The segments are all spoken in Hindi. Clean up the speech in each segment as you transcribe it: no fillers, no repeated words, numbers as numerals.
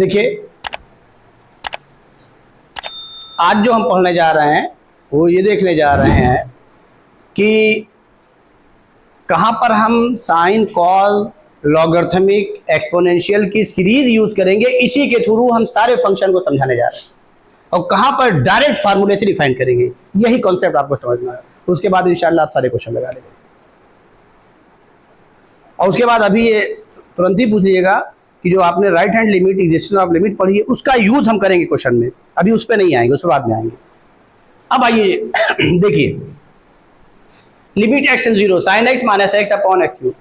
देखिए आज जो हम पढ़ने जा रहे हैं वो ये देखने जा रहे हैं कि कहाँ पर हम साइन कॉस लॉगरिथमिक एक्सपोनेंशियल की सीरीज यूज करेंगे। इसी के थ्रू हम सारे फंक्शन को समझाने जा रहे हैं और कहाँ पर डायरेक्ट फार्मूले से डिफाइन करेंगे। यही कॉन्सेप्ट आपको समझना है। उसके बाद इंशाल्लाह आप सारे क्वेश्चन लगा लेंगे और उसके बाद अभी ये तुरंत ही पूछ लीजिएगा कि जो आपने right hand limit existence of limit पढ़ी है उसका यूज हम करेंगे क्वेश्चन में। अभी उस पर नहीं आएंगे, उस पर बाद में आएंगे। अब आइए देखिए, लिमिट x इन 0 sine x minus x upon x cube.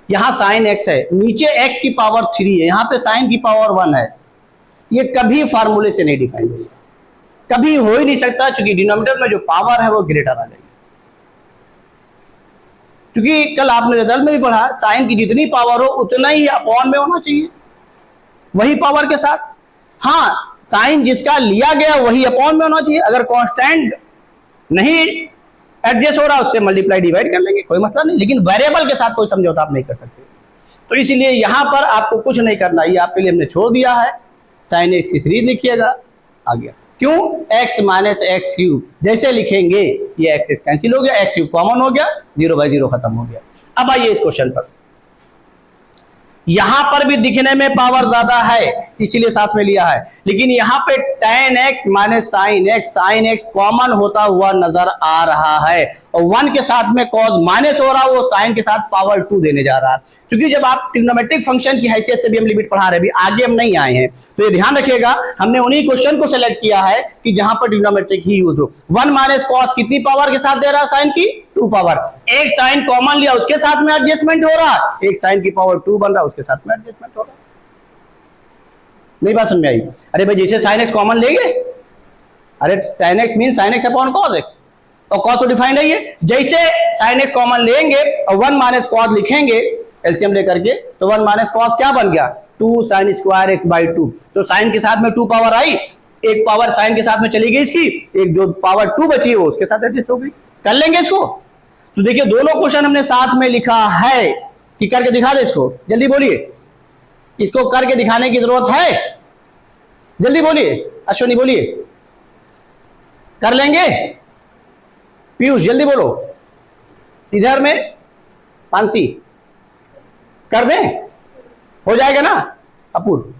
यहाँ साइन एक्स है, नीचे x की पावर 3 है, यहाँ पे साइन की पावर 1 है। ये कभी फार्मूले से नहीं डिफाइन होगा, कभी हो ही नहीं सकता, क्योंकि डिनोमिनेटर में जो पावर है वो ग्रेटर आ जाएगी। क्योंकि कल आपने रिजल्ट में भी पढ़ा, साइन की जितनी पावर हो उतना ही अपॉन में होना चाहिए, वही पावर के साथ। हाँ, साइन जिसका लिया गया वही अपॉन में होना चाहिए। अगर कांस्टेंट नहीं एडजस्ट हो रहा उससे मल्टीप्लाई डिवाइड कर लेंगे, कोई मतलब नहीं। लेकिन वेरिएबल के साथ कोई समझौता आप नहीं कर सकते। तो इसीलिए यहां पर आपको कुछ नहीं करना, ये आपके लिए हमने छोड़ दिया है। साइन एक्स की सीरीज लिखिएगा, आ गया। क्यों? x माइनस एक्स क्यूब जैसे लिखेंगे ये x कैंसिल हो गया, एक्स क्यूब कॉमन हो गया, 0/0 खत्म हो गया। अब आइए इस क्वेश्चन पर। यहां पर भी दिखने में पावर ज्यादा है इसीलिए साथ में लिया है, लेकिन यहां पे tan x minus sine x common होता हुआ नजर आ रहा है और 1 के साथ में cos माइनस हो रहा है, वो साइन के साथ पावर 2 देने जा रहा है। क्योंकि जब आप ट्रिग्नोमेट्रिक फंक्शन की हैसियत से भी हम लिमिट पढ़ा रहे हैं, अभी आगे हम नहीं आए हैं, तो ये ध्यान रखिएगा। हमने उन्हीं क्वेश्चन को सेलेक्ट किया है कि जहां पर ट्रिग्नोमेट्रिक ही यूज हो। 1 माइनस cos कितनी पावर के साथ दे रहा है? साइन की 2 पावर। एक साइन कॉमन लिया उसके साथ में एडजस्टमेंट हो रहा, एक साइन की पावर 2 बन रहा उसके साथ में एडजस्टमेंट हो रहा। नहीं बात समझ में आई? अरे भाई जैसे साइन एक्स कॉमन लेंगे, अरे tan x mean sine x upon cos x, और cos तो डिफाइंड है ये। जैसे साइन एक्स कॉमन लेंगे और 1 माइनस cos लिखेंगे एलसीएम लेकर के, तो 1 माइनस cos क्या बन गया? 2 साइन स्क्वायर x बाई 2। तो साइन के साथ में 2 पावर आई, एक पावर साइन के साथ में चली गई इसकी, एक जो पावर 2 बची वो उसके साथ एडजस्ट हो गई। कर लेंगे इसको। तो देखिए दोनों क्वेश्चन हमने साथ में लिखा है कि करके दिखा दे इसको, जल्दी बोलिए। इसको करके दिखाने की जरूरत है, जल्दी बोलिए। अश्विनी बोलिए, कर लेंगे? पीयूष जल्दी बोलो, इधर में पांसी कर दें, हो जाएगा ना? अपूर्व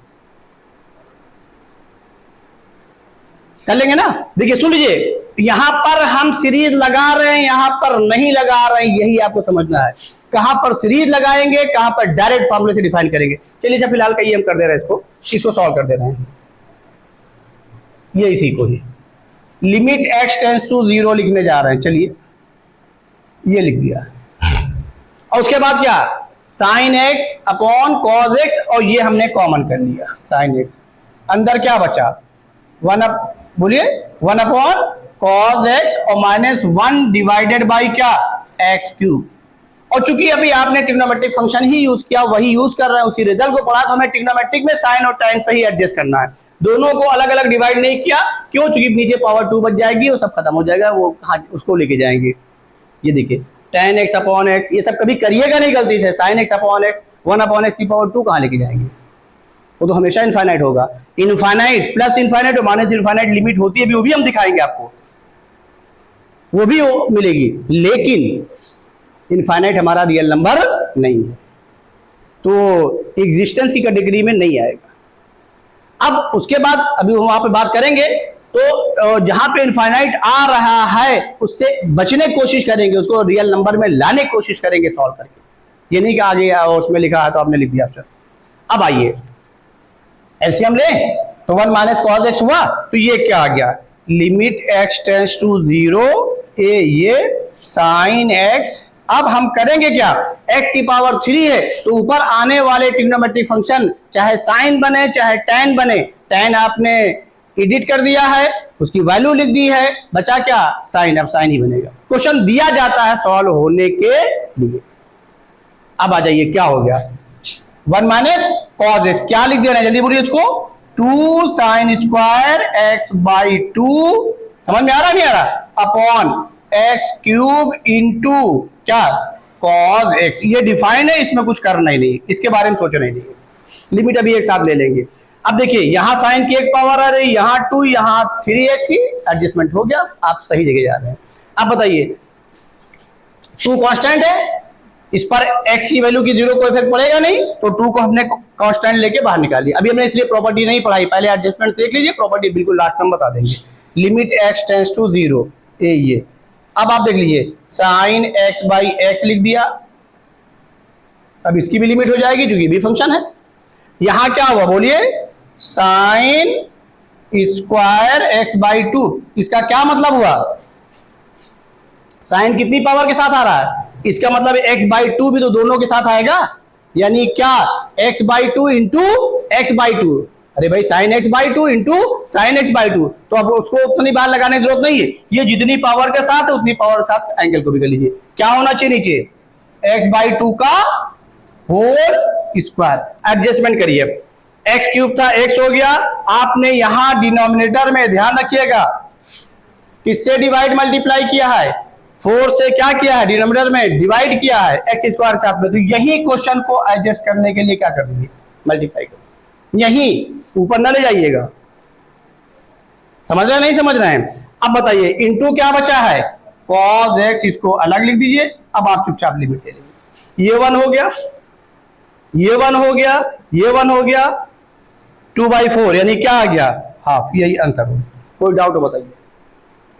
कर लेंगे ना? देखिए सुन लीजिए, यहां पर हम सीरीज लगा रहे हैं, यहां पर नहीं लगा रहे हैं, यही आपको समझना है। कहां पर सीरीज लगाएंगे, कहां पर डायरेक्ट फार्मूले से डिफाइन करेंगे। चलिए अच्छा फिलहाल का ये हम कर दे रहे हैं, इसको सॉल्व कर दे रहे हैं। ये इसी को ही लिमिट x टेंस टू 0 लिखने जा रहे हैं। चलिए ये लिख दिया और उसके बाद क्या? Sine x upon cos x, और ये हमने कॉमन कर लिया साइन x। अंदर क्या बचा? 1 बोलिए 1 अपॉन cos x और माइनस 1 डिवाइडेड बाई क्या? x cube. और चूंकि अभी आपने ट्रिग्नोमेट्रिक फंक्शन ही यूज किया, वही यूज कर रहे हैं, उसी रिजल्ट को पढ़ा, तो हमें ट्रिग्नोमेट्रिक में साइन और tan पे ही एडजस्ट करना है। दोनों को अलग अलग डिवाइड नहीं किया। क्यों? चूंकि नीचे पावर 2 बच जाएगी, वो सब खत्म हो जाएगा, वो उसको लेके जाएंगे। ये देखिए tan x अपॉन x, ये सब कभी करिएगा नहीं गलती से। Sine x upon x, 1 upon x की पावर 2 कहाँ लेके जाएंगे? वो तो हमेशा इनफाइनाइट होगा। इनफाइनाइट प्लस इनफाइनाइट और माइनस इनफाइनाइट लिमिट होती है, वो भी हम दिखाएंगे आपको, वो भी मिलेगी। लेकिन इनफाइनाइट हमारा रियल नंबर नहीं है, तो एग्जिस्टेंस की कैटेगरी में नहीं आएगा। अब उसके बाद अभी वहां पे बात करेंगे, तो जहां पे इनफाइनाइट आ रहा है उससे बचने की कोशिश करेंगे, उसको रियल नंबर में लाने की कोशिश करेंगे सॉल्व करके। ये नहीं कि आगे उसमें लिखा है तो आपने लिख दिया ऑप्शन। अब आइए एलसीएम ले, तो 1 माइनस cos x हुआ, तो ये क्या आ गया? लिमिट x टेंस टू 0 ये साइन x। अब हम करेंगे क्या? x की पावर 3 है, तो ऊपर आने वाले ट्रिग्नोमेट्रिक फंक्शन चाहे साइन बने चाहे tan बने, tan आपने एडिट कर दिया है, उसकी वैल्यू लिख दी है, बचा क्या? साइन। अब साइन ही बनेगा। क्वेश्चन दिया जाता है सॉल्व होने के लिए। अब आ जाइए क्या हो गया? 1 माइनस cos x, क्या लिख दे रहे हैं जल्दी बोलिए इसको? 2 साइन स्क्वायर x बाई 2, समझ में आ रहा नहीं आ रहा? अपॉन x क्यूब इंटू क्या? cos x। ये डिफाइन है, इसमें कुछ करना ही नहीं, इसके बारे में सोचना ही नहीं। लिमिट अभी एक साथ ले लेंगे। अब देखिए यहां साइन की एक पावर आ रही, यहां 2, यहां 3x की एडजस्टमेंट हो गया, आप सही जगह जा रहे हैं। अब बताइए 2 कांस्टेंट है, इस पर x की वैल्यू की 0 को इफेक्ट पड़ेगा नहीं, तो 2 को हमने कांस्टेंट लेके बाहर निकाल दिया। अभी हमने इसलिए प्रॉपर्टी नहीं पढ़ाई, पहले एडजस्टमेंट देख लीजिए, प्रॉपर्टी बिल्कुल लास्ट में बता देंगे। लिमिट x टेंड्स टू 0, ये अब आप देख लीजिए साइन x बाई एक्स लिख दिया, अब इसकी भी लिमिट हो जाएगी क्योंकि भी फंक्शन है। यहां क्या हुआ बोलिए, साइन स्क्वायर एक्स बाई 2, इसका क्या मतलब हुआ, साइन कितनी पावर के साथ आ रहा है, इसका मतलब x बाई 2 भी तो दोनों के साथ आएगा, यानी क्या x by 2 into x by 2। अरे भाई sine x by 2 into sine x by 2, तो अब उसको उतनी बार लगाने की जरूरत नहीं है, ये जितनी पावर के साथ है उतनी पावर के साथ एंगल को भी कर लीजिए। क्या होना चाहिए नीचे, x बाई 2 का होल स्क्वायर, एडजस्टमेंट करिए, x क्यूब था x हो गया, आपने यहां डिनोमिनेटर में ध्यान रखिएगा किससे डिवाइड मल्टीप्लाई किया है, 4 से क्या किया है, डिनोमिनेटर में डिवाइड किया है एक्स स्क्वायर से आपने, तो यही क्वेश्चन को एडजस्ट करने के लिए क्या कर दीजिए, मल्टीप्लाई कर, यही ऊपर न ले जाइएगा। समझ रहे हैं नहीं समझ रहे हैं। अब बताइए इनटू क्या बचा है, cos x, इसको अलग लिख दीजिए। अब आप चुपचाप लिमिट ले लीजिए, ये 1 हो गया, ये 1 हो गया, ये 1 हो गया, 2/4 यानी क्या आ गया, हाफ, यही आंसर हो। कोई डाउट हो बताइए,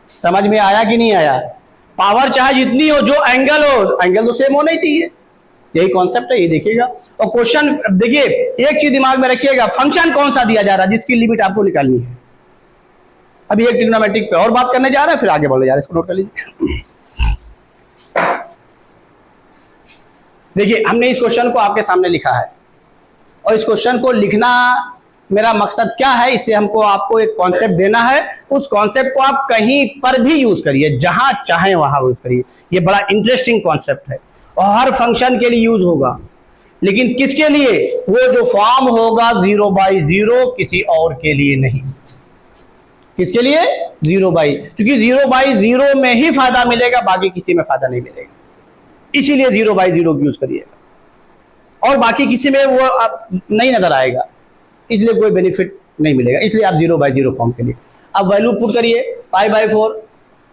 समझ में आया कि नहीं आया। पावर चाहे जितनी हो, जो एंगल हो, एंगल तो सेम होना ही चाहिए, यही कॉन्सेप्ट है, ये देखिएगा। और क्वेश्चन देखिए एक चीज दिमाग में रखिएगा, फंक्शन कौन सा दिया जा रहा है जिसकी लिमिट आपको निकालनी है। अभी एक ट्रिग्नोमेट्रिक पे और बात करने जा रहे हैं, फिर आगे बढ़ने जा रहे हैं, इसको नोट कर लीजिए। देखिए हमने इस क्वेश्चन को आपके सामने लिखा है, और इस क्वेश्चन को लिखना मेरा मकसद क्या है, इससे हमको आपको एक कॉन्सेप्ट देना है, उस कॉन्सेप्ट को आप कहीं पर भी यूज करिए, जहां चाहें वहां यूज करिए। ये बड़ा इंटरेस्टिंग कॉन्सेप्ट है और हर फंक्शन के लिए यूज होगा, लेकिन किसके लिए, वो जो फॉर्म होगा 0/0, किसी और के लिए नहीं। किसके लिए, 0/, क्योंकि 0/0 में ही फायदा मिलेगा, बाकी किसी में फायदा नहीं मिलेगा, इसीलिए 0/0 यूज करिएगा, और बाकी किसी में वो नहीं नजर आएगा, इसलिए कोई बेनिफिट नहीं मिलेगा, इसलिए आप 0/0 फॉर्म के लिए। अब वैल्यू पुट करिए, π/4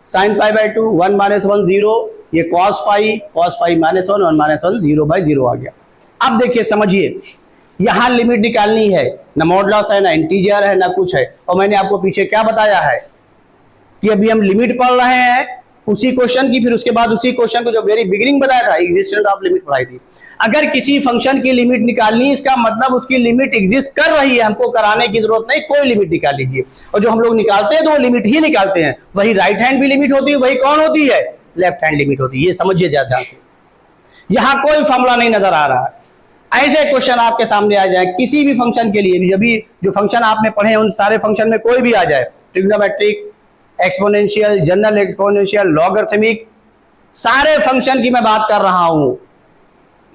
sin π/2 1 - 1 0, ये cos पाई -1 1 - 1 0/0 आ गया। अब देखिए समझिए, यहां लिमिट निकालनी है, ना मॉडुलस है, ना इंटीजर है, ना कुछ है, और मैंने आपको पीछे क्या बताया है कि अभी हम लिमिट पढ़ रहे हैं उसी क्वेश्चन की, फिर उसके बाद उसी क्वेश्चन को जो वेरी बिगिनिंग बताया था, एग्जिस्टेंस ऑफ लिमिट पढ़ाई थी। अगर किसी फंक्शन की लिमिट निकालनी, इसका मतलब उसकी लिमिट एग्जिस्ट कर रही है, हमको कराने की जरूरत नहीं, कोई लिमिट निकाल लीजिए। और जो हम लोग निकालते हैं तो वो लिमिट ही निकालते हैं, वही राइट हैंड भी लिमिट होती है, वही कौन होती है, लेफ्ट हैंड लिमिट होती है, ये समझिए ध्यान से। यहां कोई फॉर्मूला नहीं नजर आ रहा है। ऐसे क्वेश्चन आपके सामने आ जाए किसी भी फंक्शन के लिए भी, अभी जो फंक्शन आपने पढ़े हैं उन सारे फंक्शन में कोई भी आ जाए, trigonometric, exponential, general exponential, logarithmic, सारे फंक्शन की मैं बात कर रहा हूं,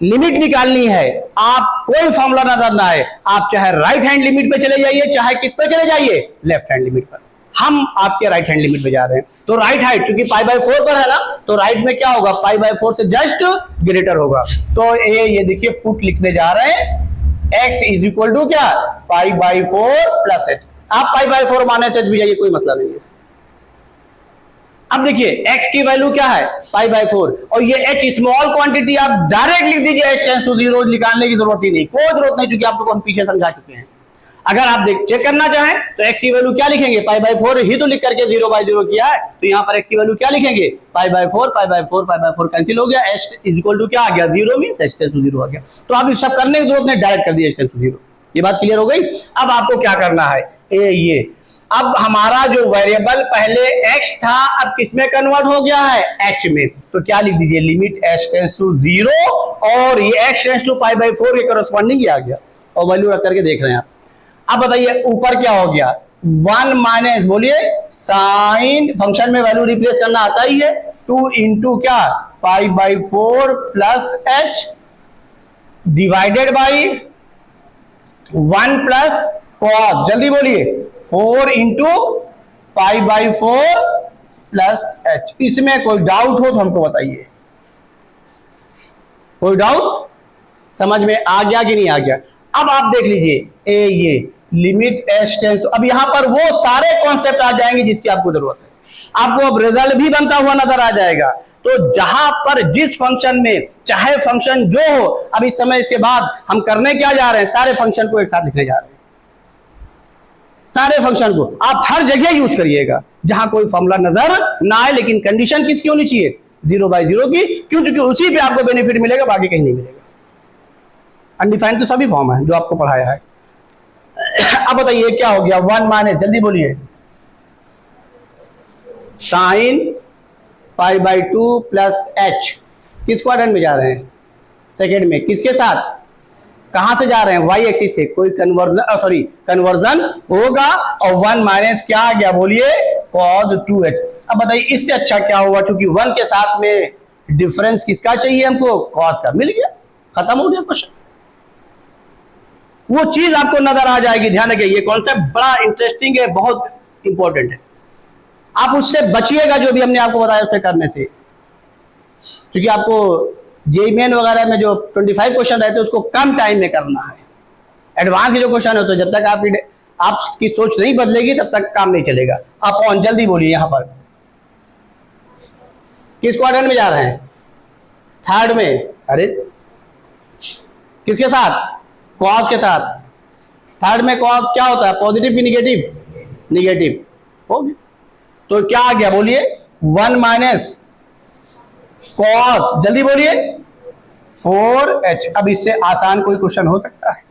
लिमिट निकालनी है, आप कोई फॉर्मूला नजर ना आए, आप चाहे राइट हैंड लिमिट पे चले जाइए, चाहे किस पे चले जाइए, लेफ्ट हैंड लिमिट पर। हम आपके राइट हैंड लिमिट पे जा रहे हैं, तो राइट हाइट चूंकि π/4 पर है ना, तो राइट में क्या होगा, π/4 से जस्ट ग्रेटर होगा, तो ये देखिए पुट लिखने जा रहे हैं, x इज इक्वल टू क्या, π/4 प्लस h। आप π/4 माने से भी जाइए, कोई मतलब नहीं है। अब देखिए x की वैल्यू क्या है, π/4, और ये h स्मॉल क्वांटिटी, आप डायरेक्ट लिख दीजिए, h टेंड्स टू 0, निकालने की जरूरत ही नहीं, कोई जरूरत नहीं, क्योंकि आप लोग हम पीछे समझा चुके हैं। अगर आप चेक करना चाहें तो x की वैल्यू क्या लिखेंगे, π/4 ही तो लिख करके 0/0 किया है, तो यहाँ पर x की वैल्यू क्या लिखेंगे, π/4 कैंसिल हो गया, h इज इक्वल टू क्या आ गया, 0 मींस h टेंड्स टू 0 आ गया। तो आप सब करने की जरूरत नहीं, डायरेक्ट कर दिए h टेंड्स टू 0। ये बात क्लियर हो गई। अब आपको क्या करना है, ये अब हमारा जो वेरिएबल पहले x था, अब किसमें कन्वर्ट हो गया है, h में, तो क्या लिख दीजिए, लिमिट h टेंड्स टू 0, और ये x टेंड्स टू π/4 के करस्पॉन्डिंग ही आ गया, और वैल्यू रख करके देख रहे हैं आप। अब बताइए ऊपर क्या हो गया, 1 माइनस, बोलिए साइन, फंक्शन में वैल्यू रिप्लेस करना आता ही है, 2 इंटू क्या, π/4 plus h divided by 1 plus cos, जल्दी बोलिए, 4 इंटू π/4 प्लस h। इसमें कोई डाउट हो तो हमको बताइए, कोई डाउट, समझ में आ गया कि नहीं आ गया। अब आप देख लीजिए, लिमिट एच टेंस, अब यहां पर वो सारे कॉन्सेप्ट आ जाएंगे जिसकी आपको जरूरत है। आपको अब रिजल्ट भी बनता हुआ नजर आ जाएगा। तो जहां पर जिस फंक्शन में चाहे फंक्शन जो हो, अब इस समय इसके बाद हम करने क्या जा रहे हैं, सारे फंक्शन को एक साथ लिखने जा रहे हैं। सारे फंक्शन को आप हर जगह यूज करिएगा जहां कोई फॉर्मूला नजर ना आए, लेकिन कंडीशन किसकी होनी चाहिए, 0/0 की। क्यों? क्योंकि उसी पे आपको बेनिफिट मिलेगा, बाकी कहीं नहीं मिलेगा। अनडिफाइंड तो सभी फॉर्म है जो आपको पढ़ाया है। अब बताइए क्या हो गया, 1 माइनस, जल्दी बोलिए, साइन π/2 प्लस एच, किस क्वाड्रेंट में जा रहे हैं, सेकेंड में, किसके साथ, कहां से जा रहे हैं, वाई एक्सिस से, कोई कन्वर्जन होगा, और 1 माइनस क्या आ गया, बोलिए cos 2h। अब बताइए इससे अच्छा क्या होगा, क्योंकि 1 के साथ में डिफरेंस किसका चाहिए हमको, cos का, मिल गया, खत्म हो गया क्वेश्चन। वो चीज आपको नजर आ जाएगी। ध्यान रखिए, ये कॉन्सेप्ट बड़ा इंटरेस्टिंग है, बहुत इंपॉर्टेंट है। आप उससे बचिएगा जो भी हमने आपको बताया उससे करने से, क्योंकि आपको जेईई मेन वगैरह में जो 25 क्वेश्चन रहते हैं उसको कम टाइम में करना है। एडवांस के जो क्वेश्चन होते हैं, जब तक आपकी सोच नहीं बदलेगी तब तक काम नहीं चलेगा। अपॉन, जल्दी बोलिए, यहां पर किस क्वाड्रेंट में जा रहे हैं, थर्ड में। अरे किसके साथ, कॉस के साथ। थर्ड में कॉस क्या होता है, पॉजिटिव की निगेटिव, निगेटिव हो गया। तो क्या आ गया, बोलिए 1 माइनस कॉस, जल्दी बोलिए 4h। अब इससे आसान कोई क्वेश्चन हो सकता है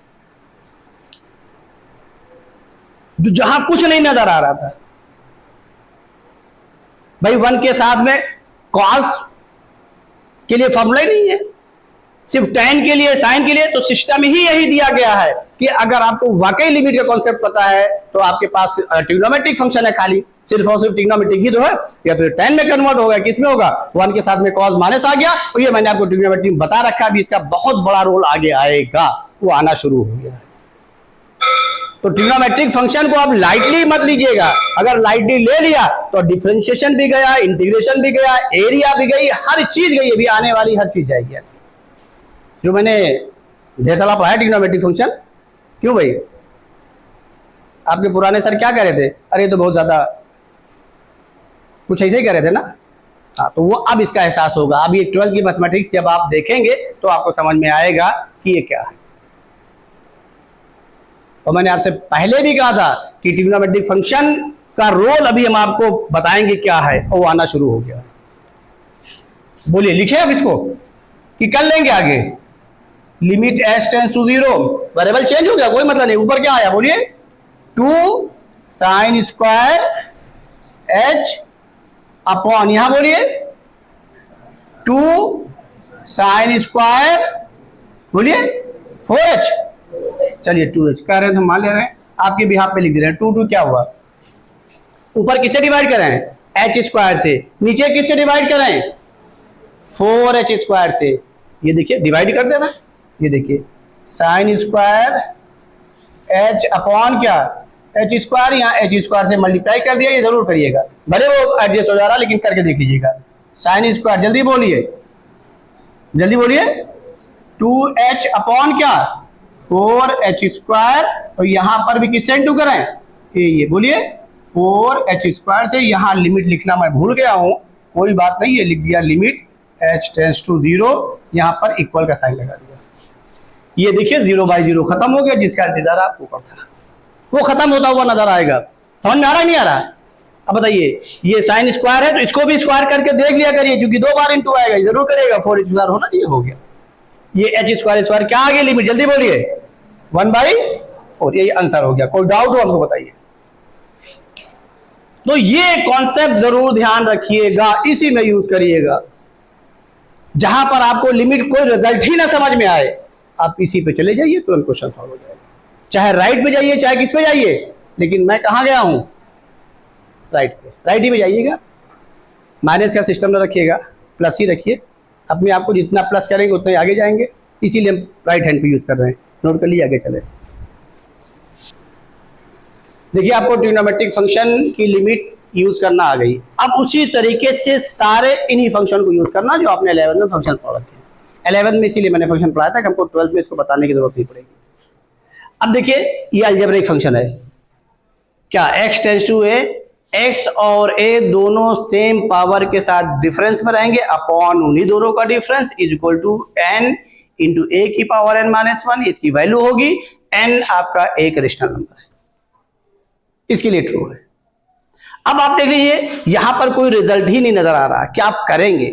जो जहां कुछ नहीं नजर आ रहा था भाई, 1 के साथ में कॉस के लिए फॉर्मूला ही नहीं है, सिर्फ tan के लिए, साइन के लिए। तो सिस्टम ही यही दिया गया है कि अगर आपको वाकई लिमिट का कॉन्सेप्ट पता है तो आपके पास ट्रिग्नोमेट्रिक फंक्शन है, खाली सिर्फ और सिर्फ ट्रिग्नोमेट्रिक ही तो है, या फिर tan में कन्वर्ट होगा, किस में होगा, 1 के साथ में cos माइनस आ गया। और ये मैंने आपको ट्रिग्नोमेट्री बता रखा है, अभी इसका बहुत बड़ा रोल आगे आएगा, वो आना शुरू हो गया है। तो ट्रिग्नोमेट्रिक फंक्शन को आप लाइटली मत लीजिएगा, अगर लाइटली ले लिया तो डिफरेंशिएशन भी गया, इंटीग्रेशन भी गया, एरिया भी गई, हर चीज गई, अभी आने वाली हर चीज जाएगी। जो मैंने ढेर सारा पढ़ाया ट्रिग्नोमेट्रिक फंक्शन। क्यों भाई, आपके पुराने सर क्या कह रहे थे, अरे तो बहुत ज्यादा कुछ ऐसे ही कह रहे थे ना। हाँ, तो वो अब इसका एहसास होगा। अब ये 12th की मैथमेटिक्स जब आप देखेंगे तो आपको समझ में आएगा कि ये क्या है। और मैंने आपसे पहले भी कहा था कि ट्रिग्नोमेट्रिक फंक्शन का रोल अभी हम आपको बताएंगे क्या है, और वो आना शुरू हो गया। बोलिए, लिखे अब इसको कि कर लेंगे आगे। Limit h tends to 0, variable change हो गया, कोई मतलब नहीं। ऊपर क्या आया, बोलिए 2 साइन स्क्वायर h अपॉन, यहां बोलिए 2 साइन स्क्वायर, बोलिए 4h। चलिए 2h कह रहे हैं तो मान ले रहे हैं, आपके बिहाफ पे लिख दे रहे हैं। 2 क्या हुआ, ऊपर किससे डिवाइड करें, h स्क्वायर से, नीचे किससे डिवाइड करें, 4h स्क्वायर से। ये देखिए डिवाइड कर देना, ये देखिए साइन स्क्वायर h अपॉन क्या, h स्क्वायर, यहाँ h स्क्वायर से मल्टीप्लाई कर दिया। ये जरूर करिएगा, भले वो एडजस्ट हो जा रहा, लेकिन करके देख लीजिएगा। साइन स्क्वायर, जल्दी बोलिए, जल्दी बोलिए, 2h अपॉन क्या, 4h स्क्वायर। और यहां पर भी किससे इंटू करें, ये बोलिए 4h स्क्वायर से। यहां लिमिट लिखना मैं भूल गया हूं, कोई बात नहीं, ये लिख दिया लिमिट h टेंस टू 0, यहां पर इक्वल का साइन लगा दिया। ये देखिए 0/0 खत्म हो गया, जिसका इंतजार आपको ऊपर था वो खत्म होता हुआ नजर आएगा। समझ में आ रहा नहीं आ रहा। अब बताइए, ये साइन स्क्वायर है तो इसको भी स्क्वायर करके देख लिया करिए, क्योंकि 2 बार इंटू आएगा, जरूर करिएगा। 4h स्क्वायर होना चाहिए, हो गया। ये h स्क्वायर स्क्वायर क्या आ गया लिमिट, जल्दी बोलिए 1/4, यही आंसर हो गया। कोई डाउट हो हमको बताइए। तो ये कॉन्सेप्ट जरूर ध्यान रखिएगा, इसी में यूज करिएगा। जहां पर आपको लिमिट कोई रिजल्ट ही ना समझ में आए, आप इसी पे चले जाइए, तुरंत क्वेश्चन सॉल्व हो जाएगा। चाहे राइट पे जाइए, चाहे किस पे जाइए, लेकिन मैं कहां गया हूं, राइट पे, राइट ही में जाइएगा। माइनस का सिस्टम न रखिएगा, प्लस ही रखिए। अपने आप को जितना प्लस करेंगे उतना ही आगे जाएंगे, इसीलिए हम राइट हैंड पे यूज कर रहे हैं। नोट कर लीजिए, आगे चले। देखिए, आपको ट्रिग्नोमेट्रिक फंक्शन की लिमिट यूज करना आ गई। अब उसी तरीके से सारे इन्हीं फंक्शन को यूज करना जो आपने 11th में फंक्शन पढ़ा रखे हैं। 11th में इसीलिए मैंने फंक्शन पढ़ाया था कि हमको 12th में इसको बताने की जरूरत नहीं पड़ेगी। अब देखिए ये अलजेब्रिक फंक्शन है क्या, x tends to a, x और a दोनों सेम पावर के साथ डिफरेंस में रहेंगे, अपॉन उन्हीं दोनों का difference is equal to n into a की पावर n माइनस 1, इसकी वैल्यू होगी n आपका एक रेशनल नंबर है, इसके लिए ट्रू है। अब आप देख लीजिए यहां पर कोई रिजल्ट ही नहीं नजर आ रहा, क्या आप करेंगे,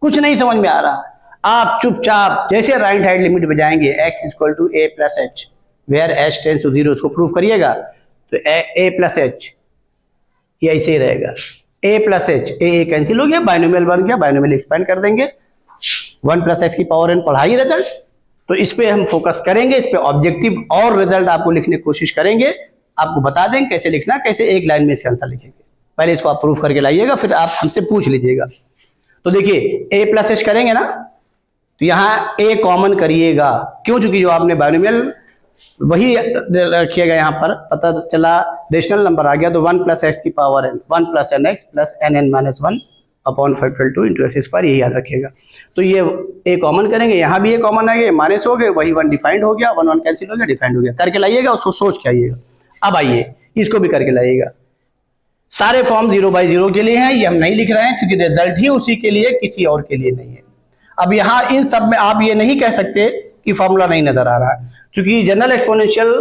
कुछ नहीं समझ में आ रहा, आप चुपचाप जैसे राइट हैंड लिमिट पे जाएंगे x equal to a plus h, where h tends to 0, उसको प्रूव करिएगा तो a प्लस एच ये ऐसे ही रहेगा, a plus H, A cancel हो गया, बाइनोमियल बन गया, बाइनोमियल एक्सपेंड कर देंगे, 1 प्लस एक्स की पावर n पढ़ाई रिजल्ट, तो इस पे हम फोकस करेंगे, इस पे ऑब्जेक्टिव और रिजल्ट आपको लिखने की कोशिश करेंगे, आपको बता देंगे कैसे लिखना, कैसे एक लाइन में इसका आंसर लिखेंगे। पहले इसको आप प्रूफ करके लाइएगा, फिर आप हमसे पूछ लीजिएगा। तो देखिए a प्लस एच करेंगे ना, तो यहाँ a कॉमन करिएगा, क्यों, चूंकि जो आपने बाइनोमियल वही रखिएगा, यहाँ पर पता चला रेशनल नंबर आ गया, तो 1 प्लस एक्स की power n, 1 plus n x plus n n minus 1 upon factorial 2 into x square, यही याद रखिएगा। तो ये a कॉमन करेंगे, यहाँ भी a कॉमन आ गया, माइनस हो गए, वही 1 डिफाइंड हो गया, 1 1 कैंसिल हो गया, डिफाइंड हो गया, करके लाइएगा, उसको सोच के आइएगा। अब आइए इसको भी करके लाइएगा, सारे फॉर्म 0 बाई 0 के लिए हैं, ये हम नहीं लिख रहे हैं क्योंकि रिजल्ट ही उसी के लिए, किसी और के लिए नहीं है। अब यहाँ इन सब में आप ये नहीं कह सकते कि फॉर्मूला नहीं नजर आ रहा है, क्योंकि जनरल एक्सपोनेंशियल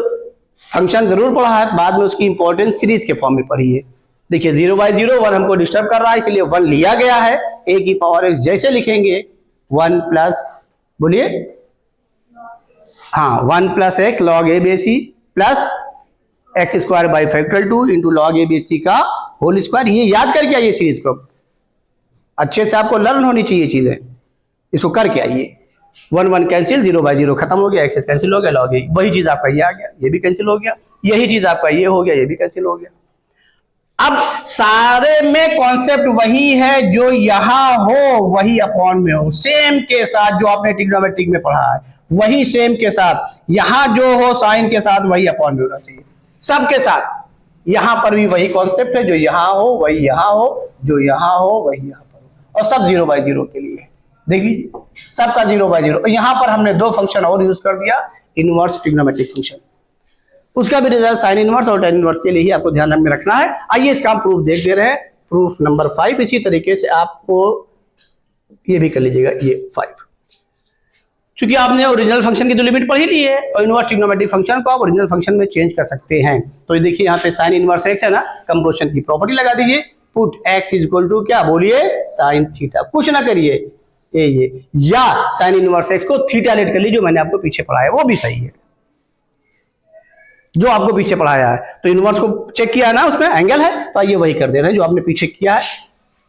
फंक्शन जरूर पढ़ा है, बाद में उसकी इंपॉर्टेंस सीरीज के फॉर्म में पढ़ी है। देखिए 0 बाई 0 1 हमको डिस्टर्ब कर रहा है, इसलिए 1 लिया गया है, a की पावर x जैसे लिखेंगे 1 प्लस, बोलिए हाँ, 1 plus x log A B C plus x square by factorial 2 into log A B C का होल स्क्वायर, ये याद करके आइए सीरीज को, अच्छे से आपको लर्न होनी चाहिए चीजें, इसको करके आइए। 1 1 कैंसिल, 0 बाई 0 खत्म हो गया, एक्स कैंसिल हो गया, लॉग ए, वही चीज आपका ये आ गया, ये भी कैंसिल हो गया, यही चीज आपका ये हो गया, ये भी कैंसिल हो गया। अब सारे में कॉन्सेप्ट वही है, जो यहां हो वही अपॉन में हो, सेम के साथ जो आपने ट्रिग्नोमेट्रिक में पढ़ा है वही सेम के साथ, यहां जो हो साइन के साथ वही अपॉन में होना चाहिए, सबके साथ। यहां पर भी वही कॉन्सेप्ट है, जो यहां हो वही यहां हो, जो यहां हो वही यहां पर हो, और सब 0 बाई 0 के लिए। देख लीजिए सबका 0 बाई 0। यहां पर हमने 2 फंक्शन और यूज कर दिया, इनवर्स ट्रिग्नोमेट्रिक फंक्शन, उसका भी रिजल्ट साइन इनवर्स और टेन इनवर्स के लिए ही आपको ध्यान में रखना है। आइए इसका हम प्रूफ देख दे रहे हैं, प्रूफ नंबर 5। इसी तरीके से आपको ये भी कर लीजिएगा, ये 5, क्योंकि आपने ओरिजिनल फंक्शन की तो लिमिट पढ़ ही ली है, और इनवर्स ट्रिग्नोमेट्रिक फंक्शन को आप ओरिजिनल फंक्शन में चेंज कर सकते हैं। तो देखिए यहाँ पे साइन इनवर्स एक्स है ना, कंपोजिशन की प्रॉपर्टी लगा दीजिए, put x is equal to क्या, बोलिए साइन थीटा, कुछ ना करिए ये, या साइन इनवर्स एक्स को थीटा लेट कर लीजिए, जो मैंने आपको पीछे पढ़ाया वो भी सही है, जो आपको पीछे पढ़ाया है। तो इनवर्स को चेक किया ना, उसमें एंगल है, तो आइए वही कर दे रहे हैं जो आपने पीछे किया है,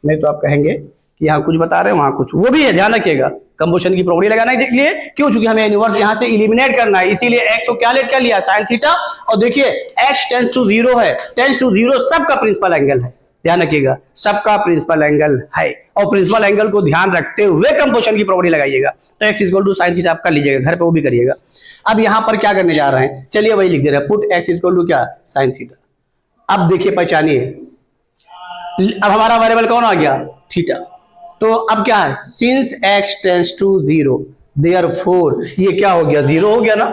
नहीं तो आप कहेंगे कि यहाँ कुछ बता रहे हैं वहां कुछ, वो भी है, ध्यान रखिएगा। कंपोजिशन की प्रॉपर्टी लगाना है, देखिए क्यों, चूंकि हमें इनवर्स यहाँ से इलिमिनेट करना है, इसीलिए एक्स को क्या लेट कर लिया, साइन थीटा। और देखिए एक्स टेंस टू 0 है, टेंस टू 0 सबका प्रिंसिपल एंगल है, ध्यान रखिएगा, सबका प्रिंसिपल एंगल है, और प्रिंसिपल एंगल को ध्यान रखते हुए कंपोजिशन की प्रॉपर्टी लगाइएगा। तो x equal to sine theta आप कर लीजिएगा, घर पे वो भी करिएगा। अब यहां पर क्या करने जा रहे हैं, चलिए वही लिख दे रहे हैं, पुट एक्स इक्वल टू क्या, साइन थीटा। अब देखिए पहचानिए, अब हमारा वेरिएबल कौन आ गया, थीटा। तो अब क्या है, since x tends to 0 therefore ये क्या हो गया, 0 हो गया ना,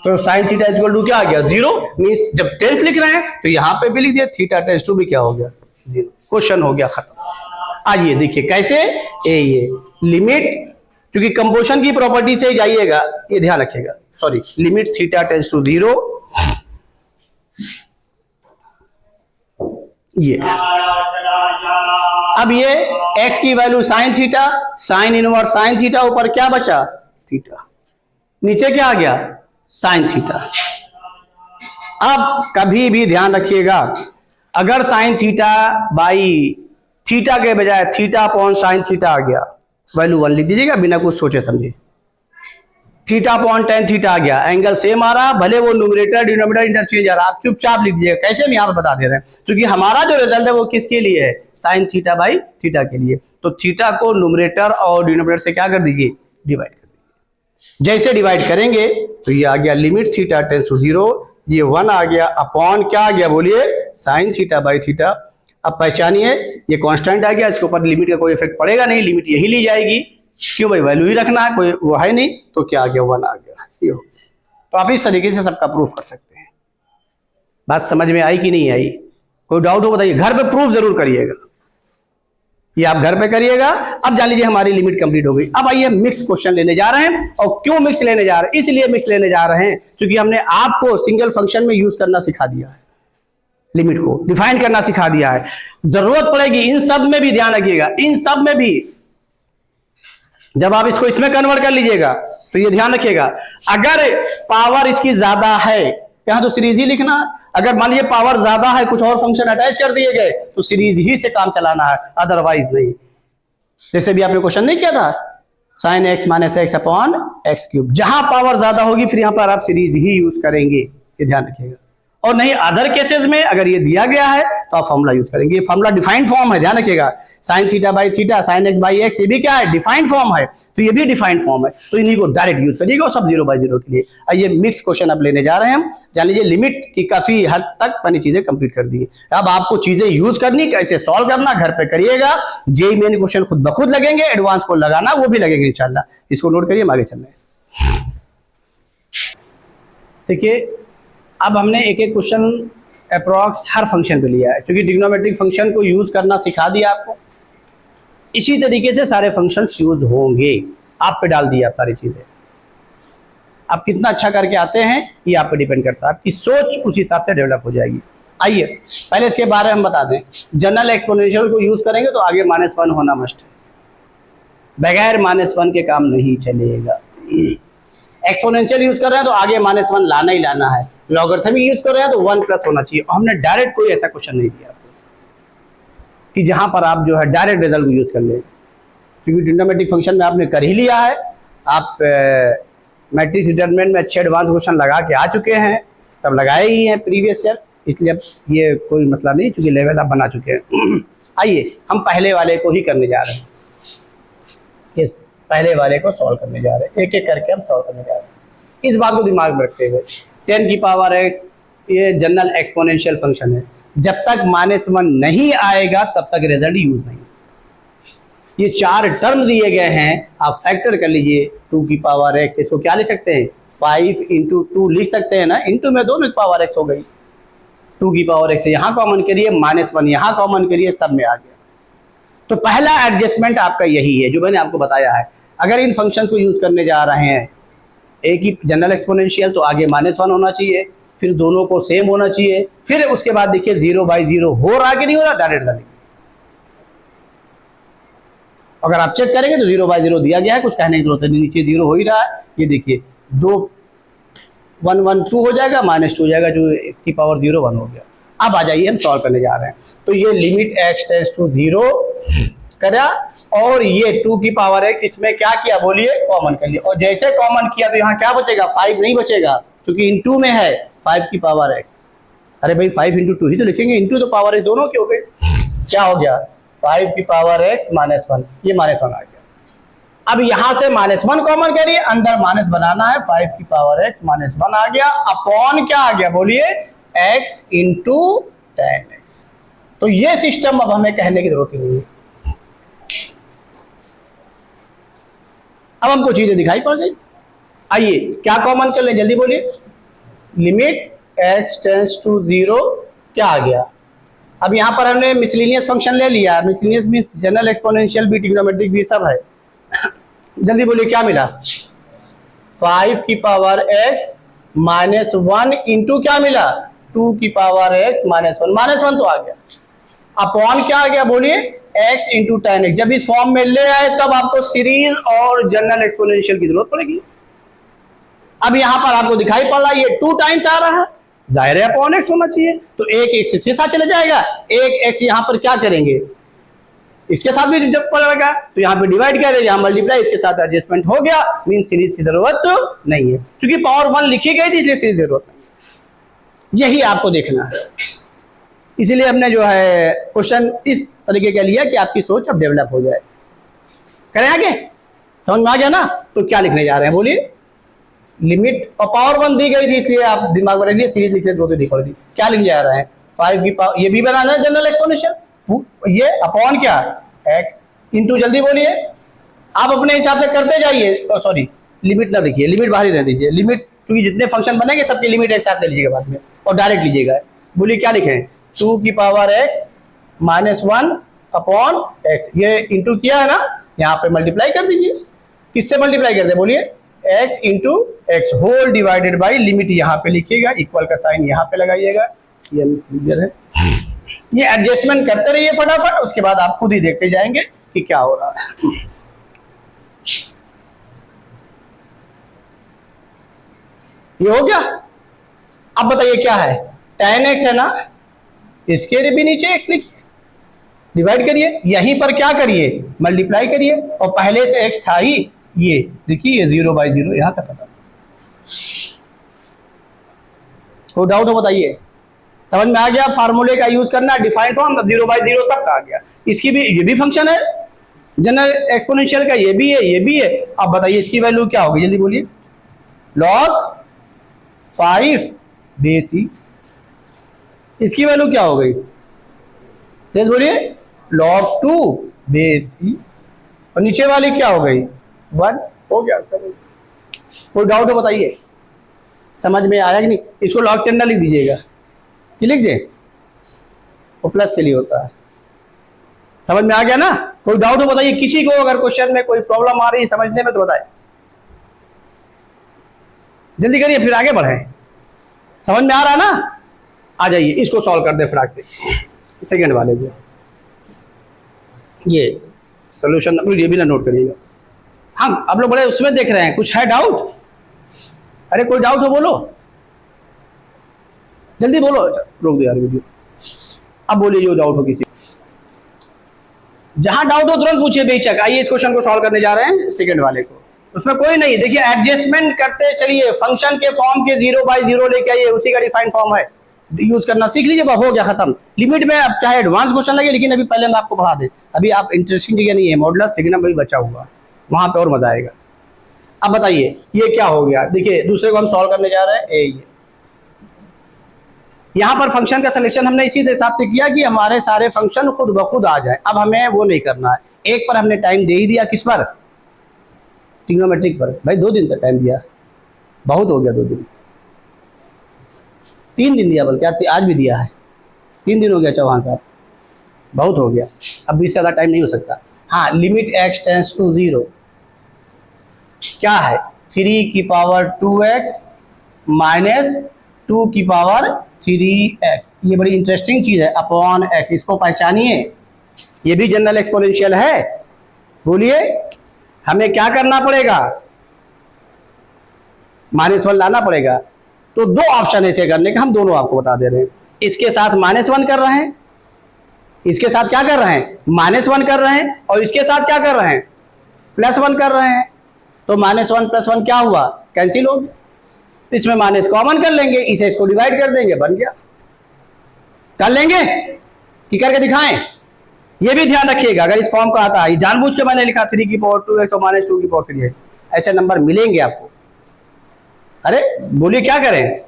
तो साइन थीटा इक्वल टू क्या आ गया, 0। मींस जब टेंस लिख रहे हैं तो यहां पे भी लिख दिया, थीटा टेंस टू भी क्या हो गया, 0। क्वेश्चन हो गया खत्म। आइए देखिए कैसे, ये लिमिट, क्योंकि कंपोजिशन की प्रॉपर्टी से जाइएगा, ये ध्यान रखिएगा, sorry, limit theta tends to 0, ये अब ये x की value sine theta, sine inverse sine theta, ऊपर क्या बचा, थीटा, नीचे क्या आ गया, साइन थीटा। अब कभी भी ध्यान रखिएगा, अगर साइन थीटा बाई थीटा के बजाय थीटा अपॉन साइन थीटा आ गया, वैल्यू 1 लिख दीजिएगा बिना कुछ सोचे समझे। थीटा अपॉन टेन थीटा आ गया, एंगल सेम आ रहा, भले वो न्यूमरेटर डिनोमिनेटर इंटरचेंज आ रहा, आप चुपचाप लिख दीजिएगा। कैसे हम यहाँ पर बता दे रहे हैं, क्योंकि हमारा जो रिजल्ट है वो किसके लिए है, साइन थीटा बाई थीटा के लिए। तो थीटा को न्यूमरेटर और डिनोमिनेटर से क्या कर दीजिए, डिवाइड कर दीजिए। जैसे डिवाइड करेंगे तो ये आ गया लिमिट थीटा टेंस टू 0, ये 1 आ गया, अपॉन क्या आ गया, बोलिए साइन थीटा बाई थीटा। अब पहचानिए, ये कांस्टेंट आ गया, इसके ऊपर लिमिट का कोई इफेक्ट पड़ेगा नहीं, लिमिट यही ली जाएगी, क्यों भाई, वैल्यू ही रखना है, कोई वो है नहीं, तो क्या आ गया, 1 आ गया, ये हो। तो आप इस तरीके से सबका प्रूफ कर सकते हैं। बात समझ में आई कि नहीं आई? कोई डाउट हो बताइए, घर पे प्रूफ जरूर करिएगा, ये आप घर पे करिएगा। अब जान लीजिए हमारी लिमिट कंप्लीट हो गई। अब आइए मिक्स क्वेश्चन लेने जा रहे हैं। और क्यों मिक्स लेने जा रहे हैं? इसलिए मिक्स लेने जा रहे हैं क्योंकि हमने आपको सिंगल फंक्शन में यूज करना सिखा दिया है, लिमिट को डिफाइन करना सिखा दिया है। जरूरत पड़ेगी इन सब में भी, ध्यान रखिएगा, इन सब में भी जब आप इसको इसमें कन्वर्ट कर लीजिएगा तो ये ध्यान रखिएगा, अगर पावर इसकी ज्यादा है, यहां तो सीरीज ही लिखना। अगर मान लीजिए पावर ज्यादा है, कुछ और फंक्शन अटैच कर दिए गए, तो सीरीज ही से काम चलाना है, अदरवाइज नहीं। जैसे भी आपने क्वेश्चन नहीं किया था, sin x minus x upon x cube, जहां पावर ज्यादा होगी फिर यहां पर आप सीरीज ही यूज करेंगे, ये ध्यान रखिएगा। और नहीं अदर केसेस में अगर ये दिया गया है तो आप फॉर्मूला यूज करेंगे। ये फॉर्मूला डिफाइंड फॉर्म है, ध्यान रखिएगा। sin theta by theta, sin x by x, ये भी क्या है? डिफाइंड फॉर्म है। तो ये भी डिफाइंड फॉर्म है, तो इन्हीं को डायरेक्ट यूज करिएगा और सब 0 बाई 0 के लिए। आइए मिक्स क्वेश्चन अब लेने जा रहे हैं हम। जान लीजिए लिमिट की काफी हद तक मैंने चीजें कंप्लीट कर दी। अब आपको चीजें यूज करनी, कैसे सॉल्व करना घर पे करिएगा। जेई मेन क्वेश्चन खुद ब खुद लगेंगे, एडवांस को लगाना वो भी लगेंगे इंशाल्लाह। इसको नोट करिए, हम आगे चल रहे हैं। देखिए अब हमने एक एक क्वेश्चन अप्रॉक्स हर फंक्शन पे लिया है, क्योंकि ट्रिग्नोमेट्रिक फंक्शन को यूज करना सिखा दिया आपको। इसी तरीके से सारे फंक्शंस यूज होंगे, आप पे डाल दिया सारी चीजें। आप कितना अच्छा करके आते हैं ये आप पे डिपेंड करता है, आपकी सोच उस हिसाब से डेवलप हो जाएगी। आइए पहले इसके बारे में हम बता दें। जनरल एक्सपोनेंशियल को यूज करेंगे तो आगे -1 होना मस्ट है, बगैर -1 के काम नहीं चलेगा। एक्सपोनेंशियल यूज कर रहे हैं तो आगे -1 लाना ही लाना है। लॉगरिथमिक यूज कर रहे हैं तो 1 प्लस होना चाहिए। हमने डायरेक्ट कोई ऐसा क्वेश्चन नहीं दिया आपको कि जहां पर आप जो है डायरेक्ट रिजल्ट को यूज कर लें, क्योंकि ट्रिग्नोमेट्रिक फंक्शन में आपने कर ही लिया है। आप मैट्रिक्स डिटरमिनेंट में अच्छे एडवांस क्वेश्चन लगा के आ चुके हैं, सब लगाए ही हैं प्रीवियस ईयर, इसलिए अब ये कोई मसला नहीं, क्योंकि लेवल आप बना चुके हैं। आइए हम पहले वाले को ही करने जा रहे हैं, इस पहले वाले को सॉल्व करने जा रहे हैं, एक एक करके हम सॉल्व करने जा रहे हैं। इस बात को दिमाग में रखते हुए 10 की पावर x ये जनरल एक्सपोनेंशियल फंक्शन है, जब तक -1 नहीं आएगा तब तक रिजल्ट यूज नहीं। ये 4 टर्म दिए गए हैं, आप फैक्टर कर लीजिए। 2 की पावर x, इसको क्या लिख सकते हैं? 5 इंटू 2 लिख सकते हैं ना, इंटू में दोनों की पावर x हो गई। 2 की पावर x यहाँ कॉमन करिए, -1 यहाँ कॉमन करिए, सब में आ गया। तो पहला एडजस्टमेंट आपका यही है जो मैंने आपको बताया है। अगर इन फंक्शंस को यूज करने जा रहे हैं, एक ही जनरल एक्सपोनेंशियल, तो आगे -1 होना चाहिए, फिर दोनों को सेम होना चाहिए, फिर उसके बाद देखिए 0 बाई 0 हो रहा कि नहीं हो रहा, डायरेक्ट डालेंगे। अगर आप चेक करेंगे तो 0 बाई 0 दिया गया है, कुछ कहने की जरूरत नहीं, नीचे 0 हो ही रहा है। ये देखिए 2 1 1 2 हो जाएगा, -2 हो जाएगा, जो इसकी पावर 0 1 हो गया। अब आ जाइए हम सॉल्व करने जा रहे हैं। तो ये लिमिट x टेंड्स टू 0 करा, और ये 2 की पावर x इसमें क्या किया बोलिए, कॉमन कर लिया। और जैसे कॉमन किया तो यहाँ क्या बचेगा? 5 नहीं बचेगा, क्योंकि इंटू में है 5 की पावर x। अरे भाई 5 इंटू 2 ही तो लिखेंगे, इंटू तो पावर x दोनों की हो गई। क्या हो गया? 5 की पावर x -1, ये -1 आ गया। अब यहां से -1 कॉमन करिए, अंदर माइनस बनाना है, 5 की पावर x -1 आ गया, अपॉन क्या आ गया बोलिए, x इंटू 10x। तो ये सिस्टम अब हमें कहने की जरूरत नहीं है। अब हमको चीजें दिखाई पड़ गई। आइए क्या कॉमन कर ले, जल्दी बोलिए। लिमिट x टेंड्स टू 0 क्या आ गया? अब यहां पर हमने मिसलिनियस फंक्शन ले लिया। मिसलिनियस मींस जनरल एक्सपोनेंशियल भी, ट्रिग्नोमेट्रिक भी, सब है। जल्दी बोलिए क्या मिला? 5 की पावर x -1 इंटू क्या मिला? 2 की पावर x -1 तो आ गया। अपॉन क्या आ गया बोलिए, x इंटू 10x। जब इस फॉर्म में ले आए तब आपको सीरीज और जनरल एक्सपोनेंशियल की जरूरत पड़ेगी। अब यहां पर आपको दिखाई पड़ रहा है ये 2 टाइम्स आ रहा है, जाहिर है अपॉन x होना चाहिए, तो एक x इसके साथ चले जाएगा, एक x यहां पर क्या करेंगे, इसके साथ भी जब पड़ेगा तो यहाँ पे डिवाइड करें, यहाँ मल्टीप्लाई, इसके साथ एडजस्टमेंट हो गया, मीन सीरीज की जरूरत तो नहीं है, क्योंकि पावर 1 लिखी गई थी इसलिए सीरीज की जरूरत नहीं। यही आपको देखना है, इसीलिए हमने जो है क्वेश्चन इस तरीके का लिया कि आपकी सोच अब डेवलप हो जाए। करें आगे, समझ में आ गया ना? तो क्या लिखने जा रहे हैं बोलिए, लिमिट और पावर 1 दी गई थी इसलिए आप दिमाग में रखिए, सीरीज लिखने तो लिख दी। क्या लिखने जा रहे हैं? 5 की पावर, ये भी बनाना है जनरल एक्सपोनेंशियल, ये अपॉन क्या x इंटू, जल्दी बोलिए, आप अपने हिसाब से करते जाइए। सॉरी लिमिट ना देखिए, लिमिट बाहर ही रह दीजिए, लिमिट क्योंकि जितने फंक्शन बनेंगे सबकी लिमिट एक साथ ले लीजिएगा बाद में और डायरेक्ट लीजिएगा। बोलिए क्या लिखें, 2 की power x minus 1 upon x, ये इंटू किया है ना, यहाँ पे मल्टीप्लाई कर दीजिए। किससे मल्टीप्लाई करते हैं, बोलिए x into x whole divided by limit यहाँ पे लिखिएगा, इक्वल का साइन यहाँ पे लगाइएगा। ये क्लियर है। ये एडजस्टमेंट करते रहिए फटाफट, उसके बाद आप खुद ही देखते जाएंगे कि क्या हो रहा है। ये हो गया। अब बताइए क्या है, tan x है ना, इसके भी नीचे x लिखिए, डिवाइड करिए, यहीं पर क्या करिए, मल्टीप्लाई करिए, और पहले से x था ही, ये देखिए ये 0/0 यहां से पता। कोई डाउट हो बताइए, समझ में आ गया? फार्मूले का यूज करना, डिफाइन फॉर्म 0/0 सब आ गया। इसकी भी, ये भी फंक्शन है जनरल एक्सपोनेंशियल का, ये भी है, ये भी है। अब बताइए इसकी वैल्यू क्या होगी, जल्दी बोलिए, log 5 बेस ई। इसकी वैल्यू क्या हो गई, तेज बोलिए, log 2 बेस ई। और नीचे वाली क्या हो गई, 1 हो गया। सब कोई डाउट हो बताइए, समझ में आया कि नहीं? इसको log 10 ना लिख दीजिएगा, कि लिख दे, वो प्लस के लिए होता है। समझ में आ गया ना? कोई डाउट हो बताइए, किसी को अगर क्वेश्चन में कोई प्रॉब्लम आ रही है समझने में तो बताए, जल्दी करिए फिर आगे बढ़े। समझ में आ रहा है ना? आ जाइए, इसको सॉल्व कर दे फटाक से, सेकंड वाले को। ये सोल्यूशन ये भी ना नोट करिएगा। हम आप लोग बड़े उसमें देख रहे हैं, कुछ है डाउट? अरे कोई डाउट हो बोलो, जल्दी बोलो। रोक दो यार वीडियो, अब बोलिए जो डाउट हो किसी, जहां डाउट हो तुरंत पूछिए बेशक। आइए इस क्वेश्चन को सॉल्व करने जा रहे हैं, सेकंड वाले को। उसमें कोई नहीं, देखिए एडजस्टमेंट करते चलिए, फंक्शन के फॉर्म के 0/0 लेके आइए, उसी का डिफाइंड फॉर्म है, यूज करना सीख लीजिए, हो गया खत्म। लिमिट में अब चाहे एडवांस क्वेश्चन लगे, लेकिन अभी पहले मैं आपको पढ़ा दें, अभी आप इंटरेस्टिंग जगह नहीं है, मॉडुलस सिग्नम भी बचा हुआ, वहां पे और मजा आएगा। अब बताइए ये क्या हो गया, देखिए दूसरे को हम सॉल्व करने जा रहे हैं। ये यहाँ पर फंक्शन का सिलेक्शन हमने इसी हिसाब से किया कि हमारे सारे फंक्शन खुद ब खुद आ जाए। अब हमें वो नहीं करना है, एक पर हमने टाइम दे ही दिया, किस पर, ट्रिग्नोमेट्रिक पर। भाई 2 दिन तक टाइम दिया, बहुत हो गया 2 दिन, 3 दिन दिया, बल्कि आज भी दिया है, 3 दिन हो गया चौहान साहब, बहुत हो गया। अब इससे ज़्यादा टाइम नहीं हो सकता। हाँ, लिमिट x टेंड्स टू 0 क्या है, 3 की पावर 2x माइनस 2 की पावर 3x। ये बड़ी इंटरेस्टिंग चीज है, अपॉन x, इसको पहचानिए, ये भी जनरल एक्सपोनेंशियल है। बोलिए हमें क्या करना पड़ेगा, -1 लाना पड़ेगा। तो 2 ऑप्शन है इसे करने का, हम दोनों आपको बता दे रहे हैं। इसके साथ -1 कर रहे हैं, इसके साथ क्या कर रहे हैं, -1 कर रहे हैं, और इसके साथ क्या कर रहे हैं, +1 कर रहे हैं। तो -1 + 1 क्या हुआ, कैंसिल हो गया। इसमें माइनस कॉमन कर लेंगे, इसे इसको डिवाइड कर देंगे, बन गया। कर लेंगे कि करके दिखाएं, ये भी ध्यान रखिएगा। अगर इस फॉर्म का आता है, जानबूझ के मैंने लिखा 3 की पावर 2x और -2 की पावर 3x, ऐसे नंबर मिलेंगे आपको। अरे बोलिए क्या करें,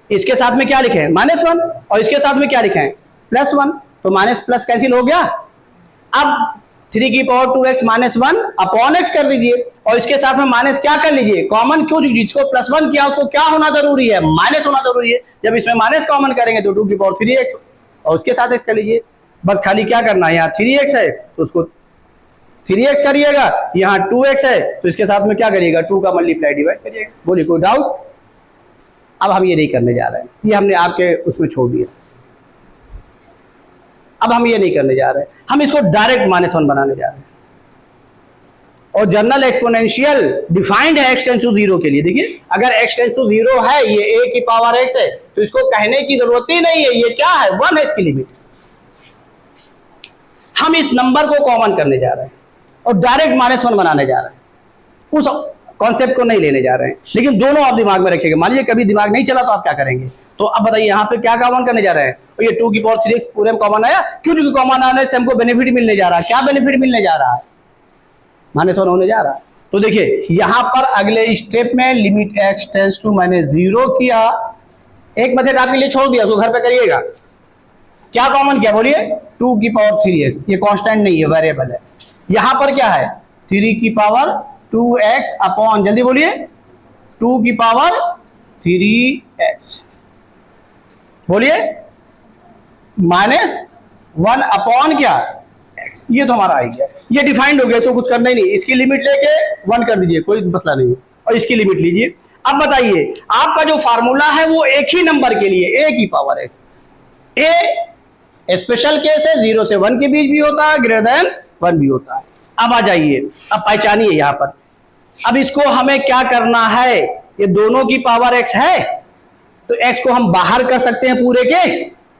इसके साथ में क्या लिखें, -1, और इसके साथ में क्या लिखें, +1, तो माइनस प्लस कैंसिल हो गया। अब 3 की पावर 2x -1 अपॉन x कर दीजिए, और इसके साथ में माइनस क्या कर लीजिए, कॉमन, क्यों, जिसको +1 किया उसको क्या होना जरूरी है, माइनस होना जरूरी है। जब इसमें माइनस कॉमन करेंगे तो 2 की पावर 3x, और उसके साथ x कर लीजिए। बस खाली क्या करना है, यहाँ 3x है तो उसको 3x करिएगा, यहाँ 2x है तो इसके साथ में क्या करिएगा, 2 का मल्टीप्लाई डिवाइड करिएगा। बोलिए कोई डाउट? अब हम ये नहीं करने जा रहे हैं, ये हमने आपके उसमें छोड़ दिया। अब हम ये नहीं करने जा रहे हैं, हम इसको डायरेक्ट -1 बनाने जा रहे हैं। और जनरल एक्सपोनेंशियल डिफाइंड है x टेंड्स टू 0 के लिए। देखिए अगर x टेंड्स टू 0 है, ये a की पावर x है, तो इसको कहने की जरूरत ही नहीं है, ये क्या है, 1 है इसकी लिमिट। हम इस नंबर को कॉमन करने जा रहे हैं और डायरेक्ट -1 बनाने जा रहे हैं, उस कॉन्सेप्ट को नहीं लेने जा रहे हैं। लेकिन दोनों आप दिमाग में रखिएगा, मान लीजिए कभी दिमाग नहीं चला तो आप क्या करेंगे। तो अब बताइए यहाँ पे क्या कॉमन करने जा रहे हैं, तो ये 2 की पावर 3x पूरे में कॉमन आया, क्यों, क्योंकि कॉमन आने से हमको बेनिफिट मिलने जा रहा है। क्या बेनिफिट मिलने जा रहा है, -1 होने जा रहा है। तो देखिए यहाँ पर अगले स्टेप में लिमिट x टेंड्स टू -0 किया, एक मेथड आपके लिए छोड़ दिया, उसको घर पे करिएगा। क्या कॉमन किया, बोलिए 2 की पावर 3x, ये कांस्टेंट नहीं है, वेरिएबल है। यहाँ पर क्या है, 3 की पावर 2x अपॉन, जल्दी बोलिए, 2 की पावर 3x, बोलिए, -1 अपॉन क्या x, ये तो हमारा आ गया, ये डिफाइंड हो गया, इसको कुछ करना ही नहीं, इसकी लिमिट लेके 1 कर दीजिए, कोई मसला नहीं है, और इसकी लिमिट लीजिए। अब बताइए आपका जो फार्मूला है वो एक ही नंबर के लिए a की power x, a special case है, 0 से 1 के बीच भी होता है, ग्रेटर देन 1 भी होता है। अब आ जाइए, अब पहचानिए यहां पर, अब इसको हमें क्या करना है, ये दोनों की पावर x है तो x को हम बाहर कर सकते हैं पूरे के,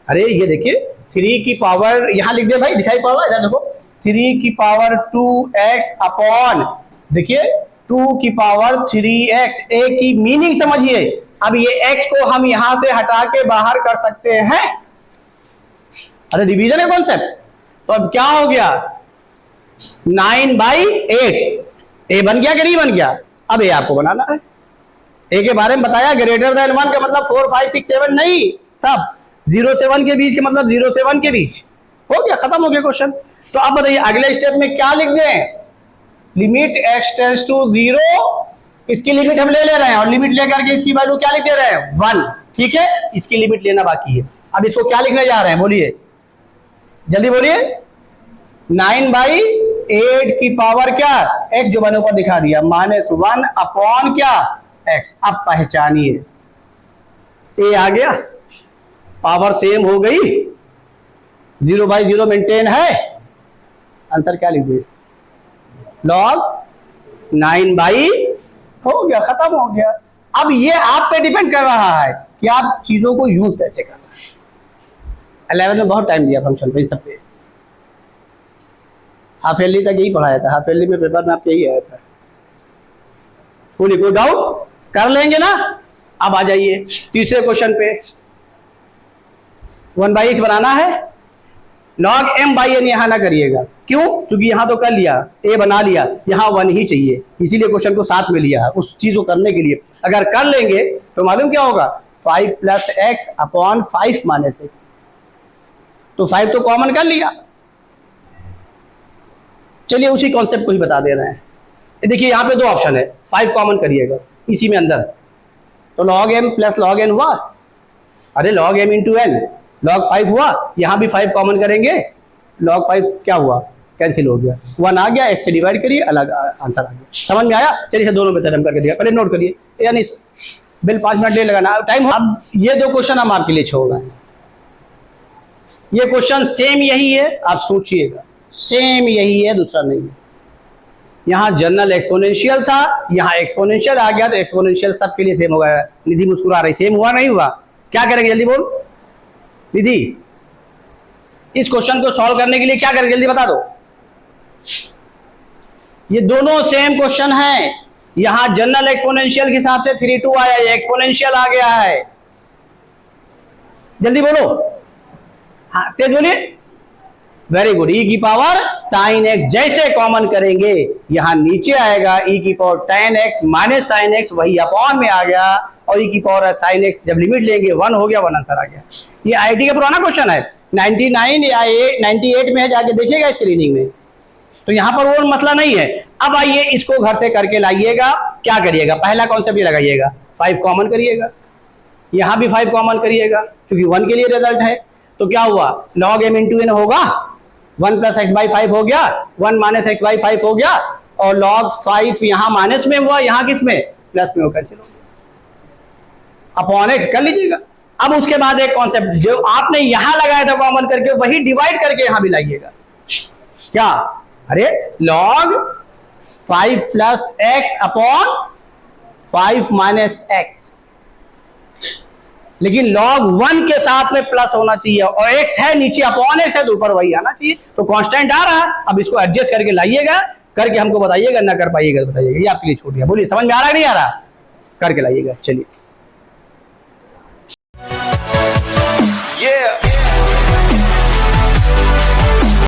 अरे ये देखिए 3 की पावर यहां लिख दे भाई, दिखाई पड़ रहा है, इधर देखो, 3 की पावर 2x अपॉन, देखिए 2 की पावर 3x, a की मीनिंग समझिए। अब ये x को हम यहां से हटा के बाहर कर सकते हैं, अरे रिवीजन है कॉन्सेप्ट। तो अब क्या हो गया, 9/8, a बन गया कि नहीं बन गया, अब a आपको बनाना है। a के बारे में बताया, ग्रेटर देन 1 का मतलब 4 5 6 7 नहीं, सब 0 से 1 के बीच के मतलब 0 से 1 के बीच, हो गया, खत्म हो गया क्वेश्चन। तो अब बताइए अगले स्टेप में क्या लिख दें, लिमिट x टेंड्स टू 0, इसकी लिमिट हम ले रहे हैं और लिमिट लेकर के इसकी वैल्यू क्या लिख दे रहे हैं 1, ठीक है, इसकी लिमिट लेना बाकी है। अब इसको क्या लिखने जा रहे हैं, बोलिए जल्दी बोलिए, 9/8 की पावर क्या x, जो मैंने ऊपर दिखा दिया, -1 अपॉन क्या x। अब पहचानिए, a आ गया, पावर सेम हो गई, 0/0 मेंटेन है, आंसर क्या लिख दिए, log 9/, हो गया, खत्म हो गया। अब ये आप पे डिपेंड कर रहा है कि आप चीजों को यूज कैसे करना है। 11 में बहुत टाइम दिया फंक्शन पे, सब पे हाफ ईयरली तक यही पढ़ाया था, हाफ ईयरली में पेपर में आपके यही आया था, कोई डाउट कर लेंगे ना। अब आ जाइए तीसरे क्वेश्चन पे, 1/8 बनाना है, log m/n यहां ना करिएगा, क्यों, क्योंकि यहां तो कर लिया, a बना लिया, यहां 1 ही चाहिए, इसीलिए क्वेश्चन को साथ में लिया है उस चीज को करने के लिए। अगर कर लेंगे तो मालूम क्या होगा, 5 + x अपॉन 5 - x, तो 5 तो कॉमन कर लिया। चलिए उसी कॉन्सेप्ट को ही बता दे रहे हैं, देखिए यहां पे 2 ऑप्शन है, 5 कॉमन करिएगा इसी में अंदर, तो log m + log n हुआ, अरे log m × n, log 5 हुआ, यहां भी 5 कॉमन करेंगे, log 5 क्या हुआ, कैंसिल हो गया, 1 आ गया, x से डिवाइड करिए, अलग आंसर आ गया। समझ में आया, चलिए दोनों मेथड हम करके दिया, पहले नोट करिए, यानी बिल 5 मिनट ले लगाना टाइम। अब ये 2 क्वेश्चन हम आपके लिए छोड़ रहे हैं, ये क्वेश्चन सेम यही है, आप सोचिएगा, सेम यही है, दूसरा नहीं है। यहां जनरल एक्सपोनेंशियल था, यहां एक्सपोनेंशियल आ गया, तो एक्सपोनेंशियल सबके लिए सेम होगा। निधि मुस्कुरा रही, सेम हुआ नहीं हुआ, क्या करेंगे जल्दी बोल निधि, इस क्वेश्चन को सॉल्व करने के लिए क्या करेंगे जल्दी बता दो। ये दोनों सेम क्वेश्चन हैं, यहां जनरल एक्सपोनेंशियल के हिसाब से 3/2 आया, ये एक्सपोनेंशियल आ गया है, जल्दी बोलो, हाँ तेज बोलिए, वेरी गुड। e की पावर sin x जैसे कॉमन करेंगे यहां नीचे आएगा, e की power tan x minus sin x, वही अपॉन में आ गया, और e की पावर sin x जब लिमिट लेंगे 1 हो गया, 1 आंसर आ गया। ये आईटी का पुराना क्वेश्चन है, 99 या 98 में है, जाके देखिएगा स्क्रीनिंग में, तो यहां पर वो मसला नहीं है। अब आइए इसको घर से करके लाइएगा, क्या करिएगा, पहला कॉन्सेप्ट ये लगाइएगा, 5 कॉमन करिएगा, यहां भी 5 कॉमन करिएगा, क्योंकि 1 के लिए रिजल्ट है, तो क्या हुआ, log m × n होगा, 1 + x/5 हो गया, 1 - x/5 हो गया, और log 5 यहां माइनस में हुआ, यहां किस में प्लस में हो, कैंसिल हो गया, अपॉन x कर लीजिएगा। अब उसके बाद एक कॉन्सेप्ट जो आपने यहां लगाया था कॉमन करके, वही डिवाइड करके यहां भी लाइएगा, क्या, अरे log 5 + x अपॉन 5 - x, लेकिन log 1 के साथ में प्लस होना चाहिए, और x है नीचे, अपॉन x है तो ऊपर वही आना चाहिए, तो कांस्टेंट आ रहा है। अब इसको एडजस्ट करके लाइएगा, करके हमको बताइएगा, ना कर पाइएगा तो बताइएगा, ये आपके लिए छूट गया। बोलिए समझ में आ रहा है नहीं आ रहा, करके लाइएगा। चलिए